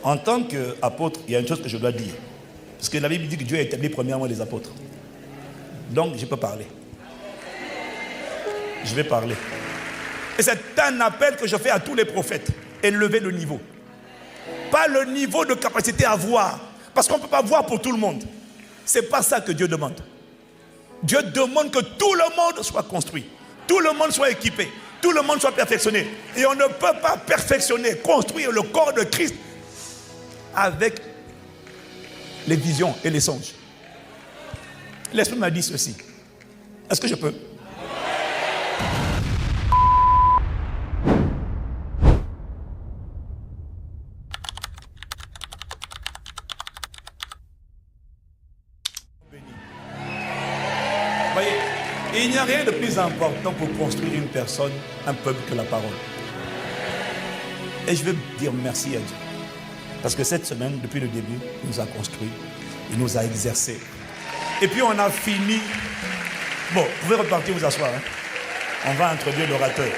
En tant qu'apôtre, il y a une chose que je dois dire. Parce que la Bible dit que Dieu a établi premièrement les apôtres. Donc, je peux parler. Je vais parler. Et c'est un appel que je fais à tous les prophètes. Élever le niveau. Pas le niveau de capacité à voir. Parce qu'on ne peut pas voir pour tout le monde. Ce n'est pas ça que Dieu demande. Dieu demande que tout le monde soit construit. Tout le monde soit équipé. Tout le monde soit perfectionné. Et on ne peut pas perfectionner, construire le corps de Christ avec les visions et les songes. L'Esprit m'a dit ceci. Est-ce que je peux? Voyez, il n'y a rien de plus important pour construire une personne, un peuple que la parole. Et je veux dire merci à Dieu. Parce que cette semaine, depuis le début, il nous a construit, il nous a exercé. Et puis on a fini. Bon, vous pouvez repartir vous asseoir. Hein? On va introduire l'orateur.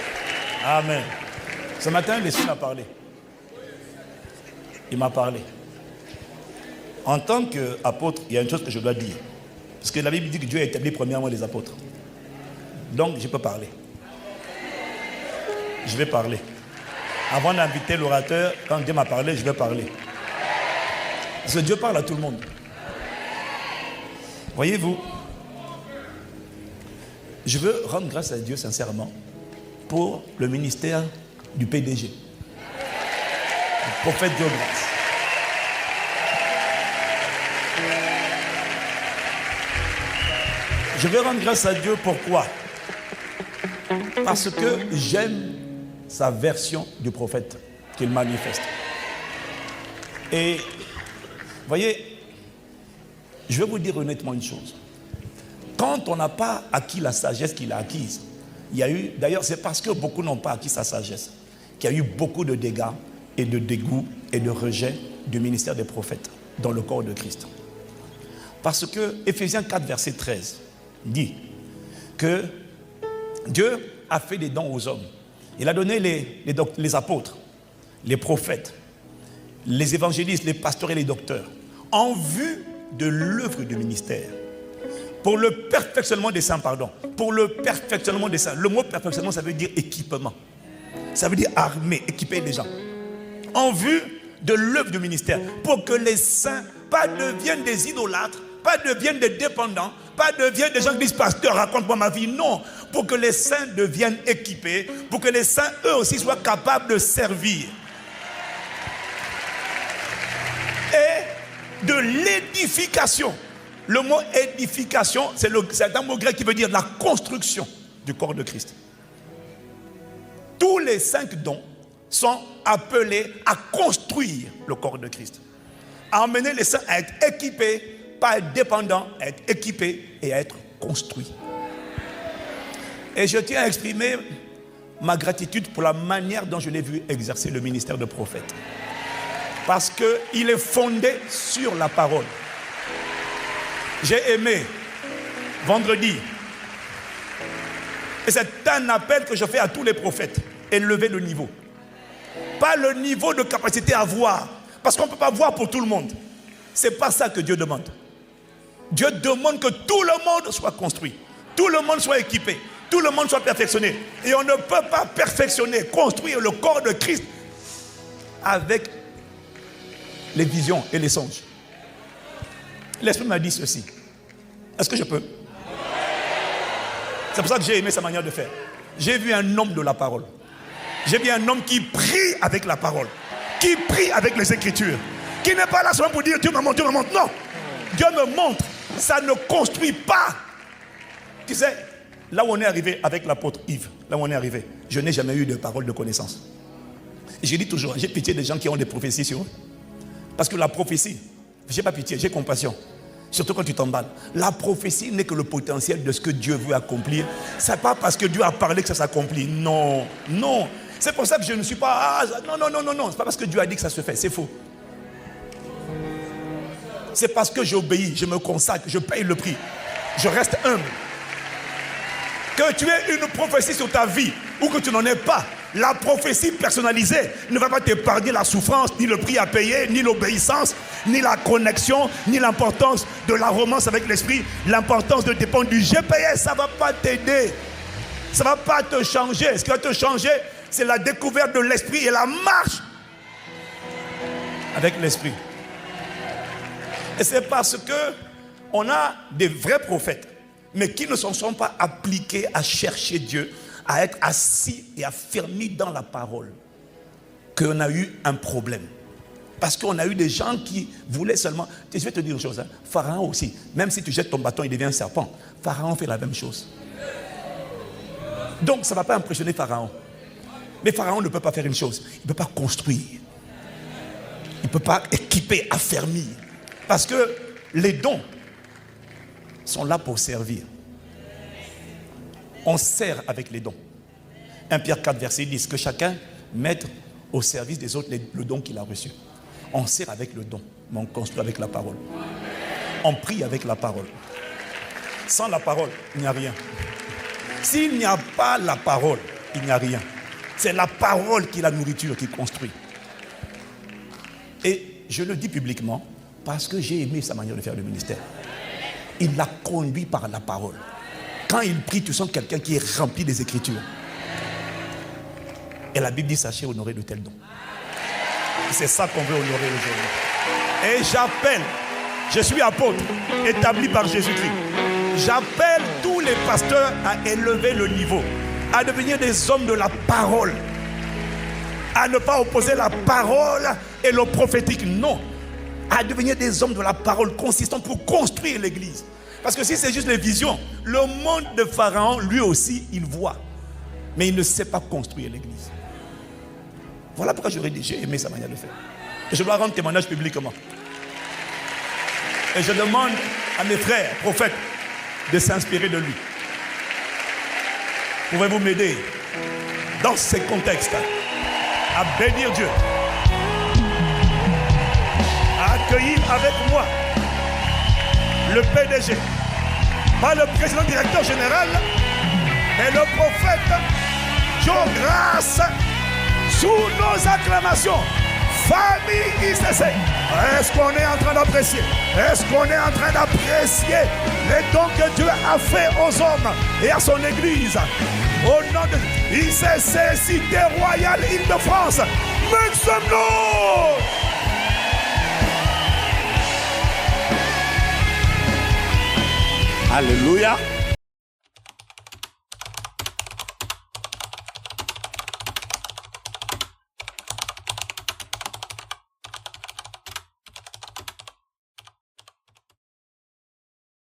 Amen. Ce matin, l'Esprit m'a parlé. Il m'a parlé. En tant qu'apôtre, il y a une chose que je dois dire. Parce que la Bible dit que Dieu a établi premièrement les apôtres. Donc, je peux parler. Je vais parler. Avant d'inviter l'orateur, quand Dieu m'a parlé, je vais parler. Parce que Dieu parle à tout le monde. Voyez-vous, je veux rendre grâce à Dieu sincèrement pour le ministère du PDG, le prophète Diogras. Je veux rendre grâce à Dieu, pourquoi? Parce que j'aime sa version du prophète qu'il manifeste. Et, voyez, je vais vous dire honnêtement une chose. Quand on n'a pas acquis la sagesse qu'il a acquise, il y a eu, d'ailleurs c'est parce que beaucoup n'ont pas acquis sa sagesse, qu'il y a eu beaucoup de dégâts et de dégoût et de rejet du ministère des prophètes dans le corps de Christ. Parce que Éphésiens 4, verset 13 dit que Dieu a fait des dons aux hommes. Il a donné les apôtres, les prophètes, les évangélistes, les pasteurs et les docteurs, en vue de l'œuvre du ministère. Pour le perfectionnement des saints, pardon. Pour le perfectionnement des saints. Le mot perfectionnement, ça veut dire équipement. Ça veut dire armer, équiper les gens. En vue de l'œuvre du ministère. Pour que les saints, pas deviennent des idolâtres, pas deviennent des dépendants, pas deviennent des gens qui disent, pasteur, raconte-moi ma vie. Non. Pour que les saints deviennent équipés, pour que les saints, eux aussi, soient capables de servir. Et de l'édification. Le mot édification, c'est un mot grec qui veut dire la construction du corps de Christ. Tous les 5 dons sont appelés à construire le corps de Christ. À emmener les saints à être équipés, pas à être dépendants, à être équipés et à être construits. Et je tiens à exprimer ma gratitude pour la manière dont je l'ai vu exercer le ministère de prophète. Parce qu'il est fondé sur la parole. J'ai aimé vendredi. Et c'est un appel que je fais à tous les prophètes. Élever le niveau. Pas le niveau de capacité à voir. Parce qu'on ne peut pas voir pour tout le monde. Ce n'est pas ça que Dieu demande. Dieu demande que tout le monde soit construit. Tout le monde soit équipé. Tout le monde soit perfectionné. Et on ne peut pas perfectionner, construire le corps de Christ avec les visions et les songes. L'Esprit m'a dit ceci. Est-ce que je peux? C'est pour ça que j'ai aimé sa manière de faire. J'ai vu un homme de la parole. J'ai vu un homme qui prie avec la parole. Qui prie avec les Écritures. Qui n'est pas là seulement pour dire Dieu me montre, Dieu me montre. Non. Dieu me montre. Ça ne construit pas. Tu sais, là où on est arrivé avec l'apôtre Yves, là où on est arrivé, je n'ai jamais eu de parole de connaissance. Et je dis toujours, j'ai pitié des gens qui ont des prophéties sur eux. Parce que la prophétie, j'ai pas pitié, j'ai compassion. Surtout quand tu t'emballes. La prophétie n'est que le potentiel de ce que Dieu veut accomplir. Ce n'est pas parce que Dieu a parlé que ça s'accomplit. Non, non. C'est pour ça que je ne suis pas... non. Ce n'est pas parce que Dieu a dit que ça se fait. C'est faux. C'est parce que j'obéis, je me consacre, je paye le prix. Je reste humble. Que tu aies une prophétie sur ta vie ou que tu n'en aies pas, La prophétie personnalisée ne va pas t'épargner la souffrance, ni le prix à payer, ni l'obéissance, ni la connexion, ni l'importance de la romance avec l'esprit, l'importance de dépendre du GPS. Ça ne va pas t'aider. Ça ne va pas te changer. Ce qui va te changer, c'est la découverte de l'esprit et la marche avec l'esprit. Et c'est parce que on a des vrais prophètes, mais qui ne se sont pas appliqués à chercher Dieu, à être assis et affermis dans la parole, qu'on a eu un problème. Parce qu'on a eu des gens qui voulaient seulement... Je vais te dire une chose, hein. Pharaon aussi, même si tu jettes ton bâton, il devient un serpent. Pharaon fait la même chose. Donc ça ne va pas impressionner Pharaon. Mais Pharaon ne peut pas faire une chose, il ne peut pas construire. Il ne peut pas équiper, affermir. Parce que les dons sont là pour servir. On sert avec les dons. 1 Pierre 4, verset 10, que chacun mette au service des autres le don qu'il a reçu. On sert avec le don, mais on construit avec la parole. On prie avec la parole. Sans la parole, il n'y a rien. S'il n'y a pas la parole, il n'y a rien. C'est la parole qui est la nourriture, qui construit. Et je le dis publiquement parce que j'ai aimé sa manière de faire le ministère. Il l'a conduit par la parole. Quand il prie, tu sens quelqu'un qui est rempli des Écritures. Et la Bible dit, sachez honorer de tels dons. C'est ça qu'on veut honorer aujourd'hui. Et j'appelle, je suis apôtre, établi par Jésus-Christ. J'appelle tous les pasteurs à élever le niveau, à devenir des hommes de la parole, à ne pas opposer la parole et le prophétique, non, à devenir des hommes de la parole consistants pour construire l'église. Parce que si c'est juste les visions, le monde de Pharaon, lui aussi, il voit, mais il ne sait pas construire l'église. Voilà pourquoi j'ai aimé sa manière de faire. Et je dois rendre témoignage publiquement. Et je demande à mes frères prophètes de s'inspirer de lui. Pouvez-vous m'aider dans ces contextes à bénir Dieu, à accueillir avec moi le PDG, pas le président directeur général, mais le prophète Joe Grace, sous nos acclamations. Famille ICC, est-ce qu'on est en train d'apprécier? Est-ce qu'on est en train d'apprécier les dons que Dieu a fait aux hommes et à son église? Au nom de ICC, Cité Royale, Île-de-France, make some noise! Alléluia.